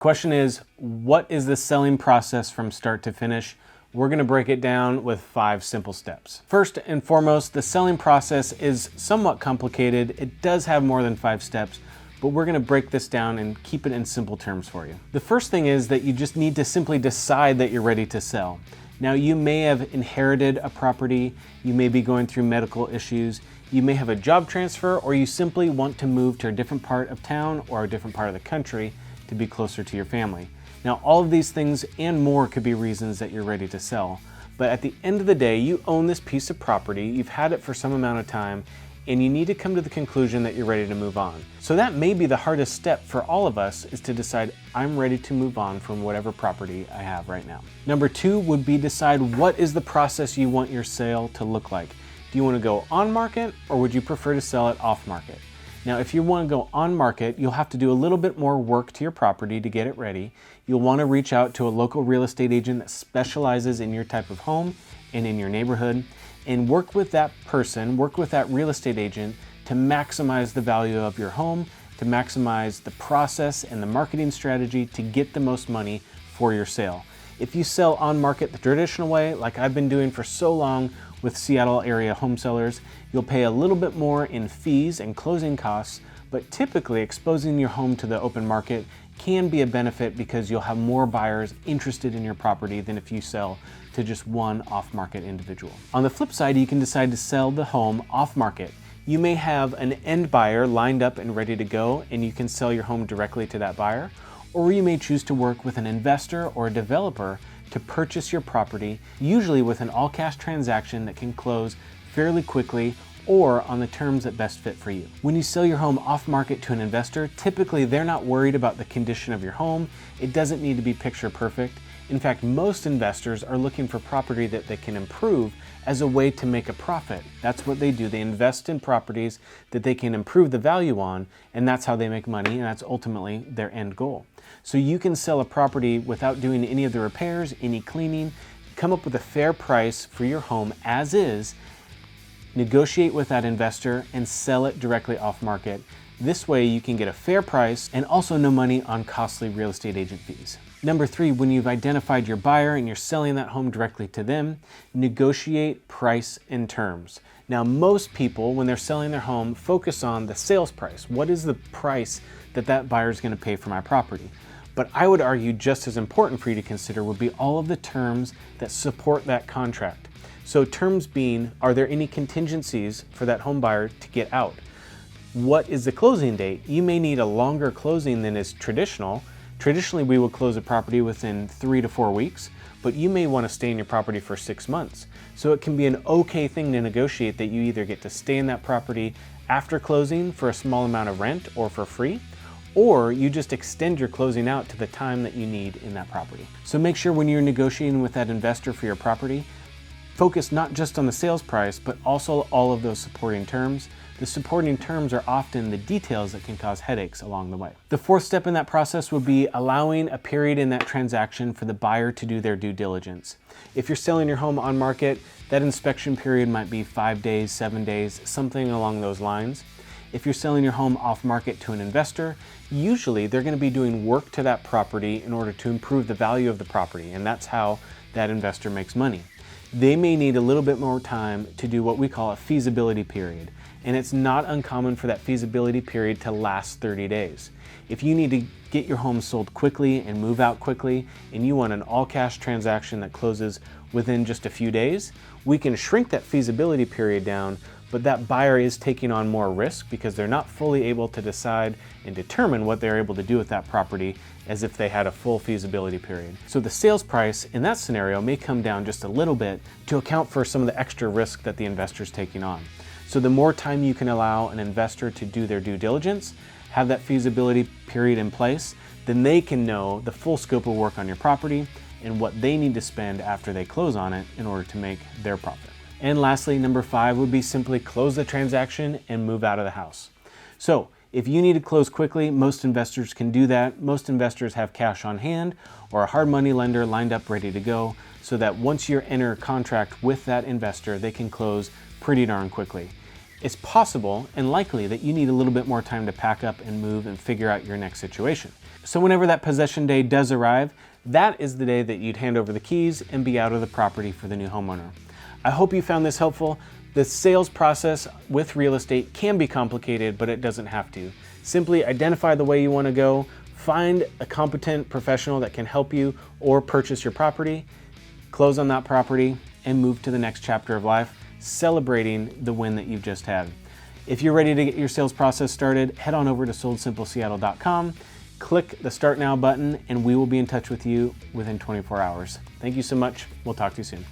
Question is, what is the selling process from start to finish? We're going to break it down with 5 simple steps. First and foremost, the selling process is somewhat complicated. It does have more than 5 steps, but we're going to break this down and keep it in simple terms for you. The first thing is that you just need to simply decide that you're ready to sell. Now, you may have inherited a property, you may be going through medical issues, you may have a job transfer, or you simply want to move to a different part of town or a different part of the country to be closer to your family. Now, all of these things and more could be reasons that you're ready to sell. But at the end of the day, you own this piece of property, you've had it for some amount of time, and you need to come to the conclusion that you're ready to move on. So that may be the hardest step for all of us, is to decide, I'm ready to move on from whatever property I have right now. Number 2 would be decide what is the process you want your sale to look like. Do you want to go on market, or would you prefer to sell it off market? Now, if you want to go on market, you'll have to do a little bit more work to your property to get it ready. You'll want to reach out to a local real estate agent that specializes in your type of home and in your neighborhood, and work with that person, work with that real estate agent to maximize the value of your home, to maximize the process and the marketing strategy to get the most money for your sale. If you sell on market the traditional way, like I've been doing for so long with Seattle area home sellers, you'll pay a little bit more in fees and closing costs, but typically exposing your home to the open market can be a benefit because you'll have more buyers interested in your property than if you sell to just one off-market individual. On the flip side, you can decide to sell the home off-market. You may have an end buyer lined up and ready to go, and you can sell your home directly to that buyer, or you may choose to work with an investor or a developer to purchase your property, usually with an all-cash transaction that can close fairly quickly or on the terms that best fit for you. When you sell your home off-market to an investor, typically they're not worried about the condition of your home. It doesn't need to be picture perfect. In fact, most investors are looking for property that they can improve as a way to make a profit. That's what they do. They invest in properties that they can improve the value on, and that's how they make money, and that's ultimately their end goal. So you can sell a property without doing any of the repairs, any cleaning, come up with a fair price for your home as is, negotiate with that investor, and sell it directly off market. This way you can get a fair price and also no money on costly real estate agent fees. Number 3, when you've identified your buyer and you're selling that home directly to them, negotiate price and terms. Now, most people, when they're selling their home, focus on the sales price. What is the price that that buyer is going to pay for my property? But I would argue just as important for you to consider would be all of the terms that support that contract. So terms being, are there any contingencies for that home buyer to get out? What is the closing date? You may need a longer closing than is traditional. Traditionally, we would close a property within 3 to 4 weeks, but you may want to stay in your property for 6 months. So it can be an okay thing to negotiate that you either get to stay in that property after closing for a small amount of rent or for free, or you just extend your closing out to the time that you need in that property. So make sure when you're negotiating with that investor for your property, focus not just on the sales price, but also all of those supporting terms. The supporting terms are often the details that can cause headaches along the way. The 4th step in that process would be allowing a period in that transaction for the buyer to do their due diligence. If you're selling your home on market, that inspection period might be 5 days, 7 days, something along those lines. If you're selling your home off market to an investor, usually they're going to be doing work to that property in order to improve the value of the property, and that's how that investor makes money. They may need a little bit more time to do what we call a feasibility period, and it's not uncommon for that feasibility period to last 30 days. If you need to get your home sold quickly and move out quickly, and you want an all-cash transaction that closes within just a few days, we can shrink that feasibility period down, but that buyer is taking on more risk because they're not fully able to decide and determine what they're able to do with that property as if they had a full feasibility period. So the sales price in that scenario may come down just a little bit to account for some of the extra risk that the investor is taking on. So the more time you can allow an investor to do their due diligence, have that feasibility period in place, then they can know the full scope of work on your property and what they need to spend after they close on it in order to make their profit. And lastly, number 5 would be simply close the transaction and move out of the house. So if you need to close quickly, most investors can do that. Most investors have cash on hand or a hard money lender lined up ready to go, so that once you enter a contract with that investor, they can close pretty darn quickly. It's possible and likely that you need a little bit more time to pack up and move and figure out your next situation. So whenever that possession day does arrive, that is the day that you'd hand over the keys and be out of the property for the new homeowner. I hope you found this helpful. The sales process with real estate can be complicated, but it doesn't have to. Simply identify the way you want to go, find a competent professional that can help you or purchase your property, close on that property, and move to the next chapter of life, celebrating the win that you've just had. If you're ready to get your sales process started, head on over to SoldSimpleSeattle.com, click the Start Now button, and we will be in touch with you within 24 hours. Thank you so much. We'll talk to you soon.